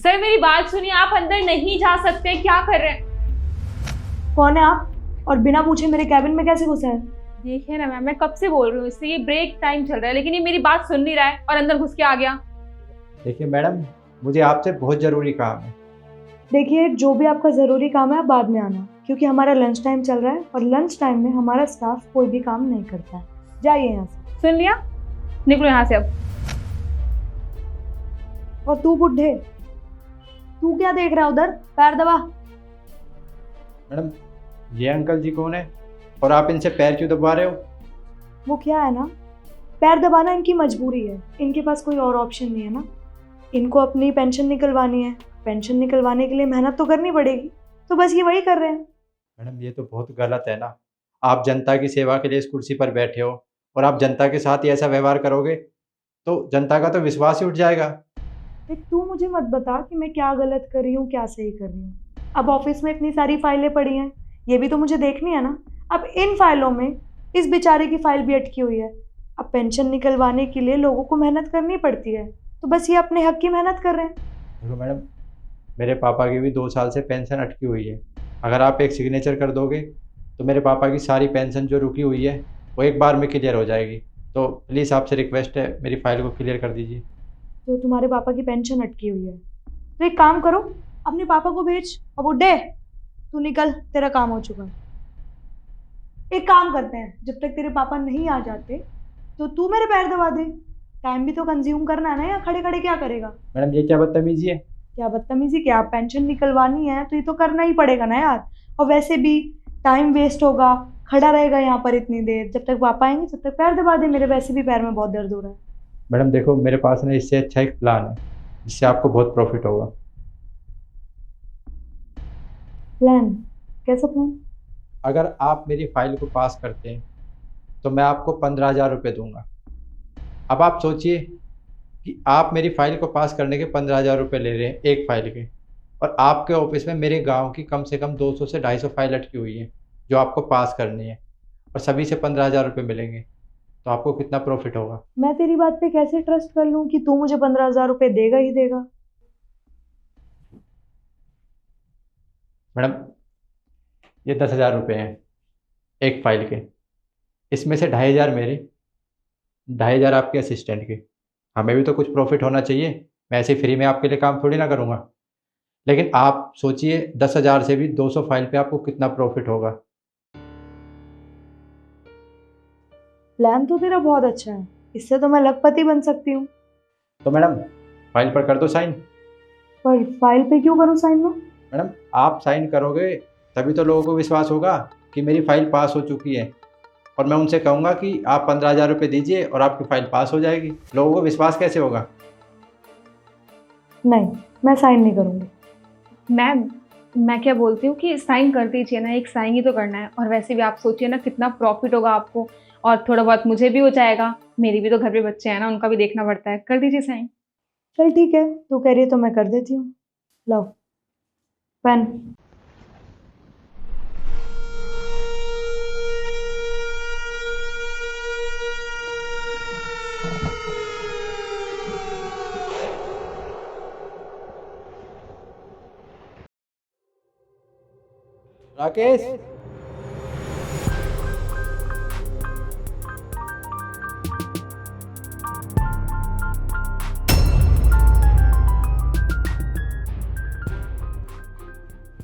Sir मेरी बात सुनिए, आप अंदर नहीं जा सकते। क्या कर रहे हैं? कौन है आप? और बिना पूछे मेरे कैबिन में कैसे घुसा है? देखिए ना मैम, मैं कब से बोल रही हूँ इससे, ये ब्रेक टाइम चल रहा है लेकिन ये मेरी बात सुन नहीं रहा है और अंदर घुस के आ गया। देखिए मैडम, मुझे आपसे बहुत ज़रूरी काम है। देखिए, जो भी आपका ज़रूरी काम है आप बाद में आना, क्योंकि हमारा लंच टाइम चल रहा है और लंच टाइम में हमारा स्टाफ कोई भी काम नहीं करता है। जाइए यहाँ से। सुन लिया, निकलो यहाँ से अब। और तू बुड्ढे, तू क्या देख रहा है उधर? पैर दबा। मैडम, ये अंकल जी कौन है और आप इनसे पैर क्यों दबा रहे हो? वो क्या है ना, पैर दबाना इनकी मजबूरी है, इनके पास कोई और ऑप्शन नहीं है ना। इनको अपनी पेंशन निकलवानी है, पेंशन निकलवाने के लिए मेहनत तो करनी पड़ेगी, तो बस ये वही कर रहे हैं। मैडम, ये तो बहुत गलत है ना। आप जनता की सेवा के लिए इस कुर्सी पर बैठे हो और आप जनता के साथ ही ऐसा व्यवहार करोगे तो जनता का तो विश्वास ही उठ जाएगा। देख, तू मुझे मत बता कि मैं क्या गलत कर रही हूँ क्या सही कर रही हूँ। अब ऑफिस में इतनी सारी फाइलें पड़ी हैं, ये भी तो मुझे देखनी है ना। अब इन फाइलों में इस बेचारे की फाइल भी अटकी हुई है। अब पेंशन निकलवाने के लिए लोगों को मेहनत करनी पड़ती है, तो बस ये अपने हक की मेहनत कर रहे हैं। देखो मैडम, मेरे पापा की भी 2 साल से पेंशन अटकी हुई है। अगर आप एक सिग्नेचर कर दोगे तो मेरे पापा की सारी पेंशन जो रुकी हुई है वो एक बार में क्लियर हो जाएगी। तो प्लीज़ आपसे रिक्वेस्ट है, मेरी फ़ाइल को क्लियर कर दीजिए। तो तुम्हारे पापा की पेंशन अटकी हुई है, तो एक काम करो, अपने पापा को भेज। अब बुड्ढे, तू निकल, तेरा काम हो चुका है। एक काम करते हैं, जब तक तेरे पापा नहीं आ जाते तो तू मेरे पैर दबा दे। टाइम भी तो कंज्यूम करना है ना, या खड़े खड़े क्या करेगा? मैडम, ये क्या बदतमीजी है? क्या बदतमीजी? क्या पेंशन निकलवानी है तो ये तो करना ही पड़ेगा ना यार। और वैसे भी टाइम वेस्ट होगा, खड़ा रहेगा यहाँ पर इतनी देर। जब तक पापा आएंगे तब तक पैर दबा दे मेरे, वैसे भी पैर में बहुत दर्द हो रहा है। मैडम देखो, मेरे पास ना इससे अच्छा एक प्लान है जिससे आपको बहुत प्रॉफिट होगा। प्लान? कैसा प्लान? अगर आप मेरी फाइल को पास करते हैं तो मैं आपको 15,000 रुपये दूंगा। अब आप सोचिए कि आप मेरी फाइल को पास करने के 15,000 रुपये ले रहे हैं एक फाइल के, और आपके ऑफिस में मेरे गांव की कम से कम 200 से 250 फाइल अटकी हुई है जो आपको पास करनी है, और सभी से 15,000 रुपये मिलेंगे। तो आपको कितना प्रॉफिट होगा? मैं तेरी बात पे कैसे ट्रस्ट कर लूँ कि तू मुझे 15,000 रुपये देगा ही देगा? मैडम, ये 10,000 रुपये हैं एक फाइल के। इसमें से 2,500 मेरे, 2,500 आपके असिस्टेंट के। हमें भी तो कुछ प्रॉफिट होना चाहिए। मैं ऐसे फ्री में आपके लिए काम थोड़ी ना करूँगा। लेकिन आप सोचिए 10,000 से भी 200 फाइल पे आपको कितना प्रॉफिट होगा। प्लान तो तेरा बहुत अच्छा है, इससे तो मैं लखपति बन सकती हूँ। तो मैडम, फाइल पर कर दो साइन। पर फाइल पे क्यों करूँ साइन में? मैडम, आप साइन करोगे तभी तो लोगों को विश्वास होगा कि मेरी फाइल पास हो चुकी है, और मैं उनसे कहूँगा कि आप 15,000 रुपये दीजिए और आपकी फाइल पास हो जाएगी। लोगों को विश्वास कैसे होगा? नहीं, मैं साइन नहीं करूँगी। मैम मैं क्या बोलती हूँ कि साइन कर दीजिए ना, एक साइन ही तो करना है। और वैसे भी आप सोचिए ना कितना प्रॉफिट होगा आपको, और थोड़ा बहुत मुझे भी हो जाएगा। मेरी भी तो घर पे बच्चे हैं ना, उनका भी देखना पड़ता है। कर दीजिए साइन। चल ठीक है, तू कह रही है तो मैं कर देती हूँ। लो पेन। राकेश,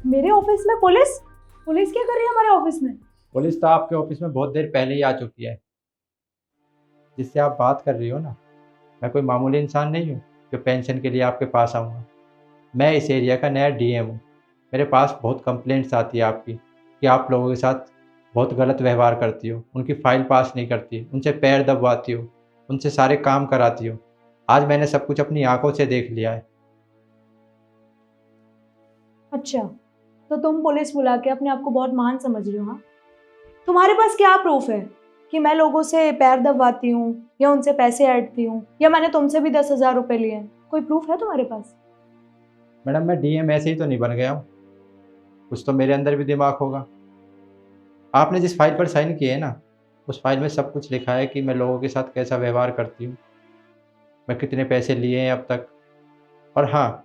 मेरे ऑफिस में पुलिस? पुलिस क्या कर रही है हमारे ऑफिस में? पुलिस तो आपके ऑफिस में बहुत देर पहले ही आ चुकी है। जिससे आप बात कर रही हो ना, मैं कोई मामूली इंसान नहीं हूँ जो पेंशन के लिए आपके पास आऊँगा। मैं इस एरिया का नया डीएम हूँ। मेरे पास बहुत कंप्लेंट्स आती है आपकी कि आप लोगों के साथ बहुत गलत व्यवहार करती हो, उनकी फाइल पास नहीं करती, उनसे पैर दबवाती हो, उनसे सारे काम कराती हो। आज मैंने सब कुछ अपनी आंखों से देख लिया है। अच्छा, तो तुम पुलिस बुला के अपने आप को बहुत महान समझ रही हो? हाँ, तुम्हारे पास क्या प्रूफ है कि मैं लोगों से पैर दबवाती हूँ या उनसे पैसे ऐंठती हूँ, या मैंने तुमसे भी 10,000 रुपये लिए हैं? कोई प्रूफ है तुम्हारे पास? मैडम, मैं डीएम ऐसे ही तो नहीं बन गया हूँ, कुछ तो मेरे अंदर भी दिमाग होगा। आपने जिस फाइल पर साइन किए है ना, उस फाइल में सब कुछ लिखा है कि मैं लोगों के साथ कैसा व्यवहार करती हूँ, मैं कितने पैसे लिए हैं अब तक। और हाँ,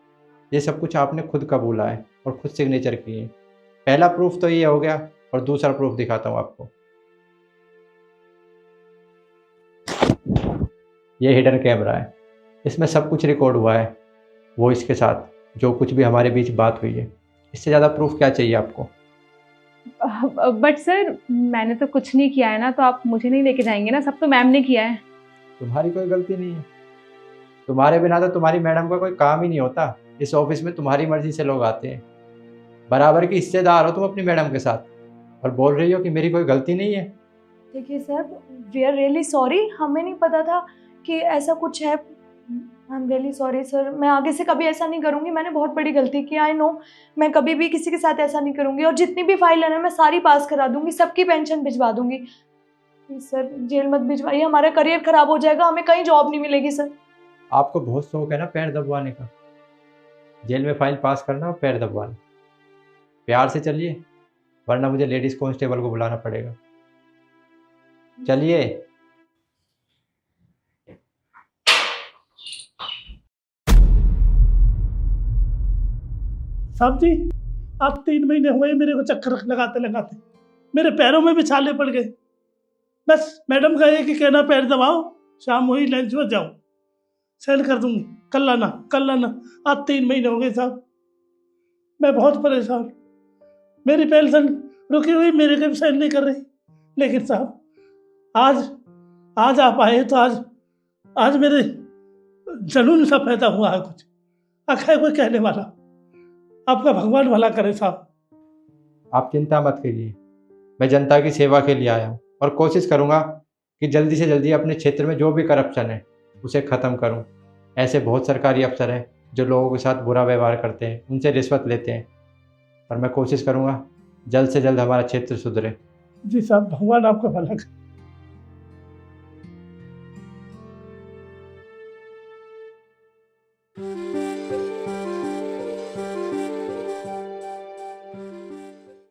ये सब कुछ आपने खुद कबूला है और खुद सिग्नेचर किए हैं। पहला प्रूफ तो ये हो गया, और दूसरा प्रूफ दिखाता हूँ आपको। ये हिडन कैमरा है, इसमें सब कुछ रिकॉर्ड हुआ है, वो इसके साथ जो कुछ भी हमारे बीच बात हुई है। इससे ज़्यादा प्रूफ क्या चाहिए आपको? बट सर मैंने तो कुछ नहीं किया है ना, तो आप मुझे नहीं लेके जाएंगे ना? सब तो मैम ने किया है। तुम्हारी कोई गलती नहीं है। तुम्हारे बिना तो तुम्हारी मैडम का कोई काम ही नहीं होता। इस ऑफिस में तुम्हारी मर्जी से लोग आते हैं। बराबर की हिस्सेदार हो तुम अपनी मैडम के साथ, और बोल रही हो कि मेरी कोई गलती नहीं है। देखिए sir, we are really sorry, हमें नहीं पता था कि ऐसा कुछ है। I am really sorry sir, मैं आगे से कभी ऐसा नहीं करूँगी। मैंने बहुत बड़ी गलती की, आई नो। मैं कभी भी किसी के साथ ऐसा नहीं करूँगी, और जितनी भी फाइल है ना मैं सारी पास करा दूँगी, सबकी पेंशन भिजवा दूँगी। प्लीज सर, जेल मत भिजवाइए, हमारा करियर खराब हो जाएगा, हमें कहीं जॉब नहीं मिलेगी सर। आपको बहुत शौक है ना पैर दबवाने का, जेल में फाइल पास करना और पैर दबवाना। प्यार से चलिए, वरना मुझे लेडीज कांस्टेबल को बुलाना पड़ेगा। चलिए। साहब जी, आप 3 महीने हुए मेरे को चक्कर लगाते लगाते, मेरे पैरों में भी छाले पड़ गए। बस मैडम का ये कि कहना पैर दबाओ, शाम हुई लंच में जाओ, सेल कर दूंगी, कल लाना कल लाना। आज 3 महीने हो गए साहब, मैं बहुत परेशान। मेरी पेंशन रुकी हुई, मेरे को भी सेल नहीं कर रही। लेकिन साहब आज आप आए तो आज मेरे जुनून सा पैदा हुआ है कुछ। आखिर कोई कहने वाला, आपका भगवान भला करे साहब। आप चिंता मत करिए, मैं जनता की सेवा के लिए आया हूँ, और कोशिश करूँगा कि जल्दी से जल्दी अपने क्षेत्र में जो भी करप्शन है उसे ख़त्म करूँ। ऐसे बहुत सरकारी अफसर हैं जो लोगों के साथ बुरा व्यवहार करते हैं, उनसे रिश्वत लेते हैं, और मैं कोशिश करूँगा जल्द से जल्द हमारा क्षेत्र सुधरे। जी साहब, भगवान आपका भला करे। Thank you.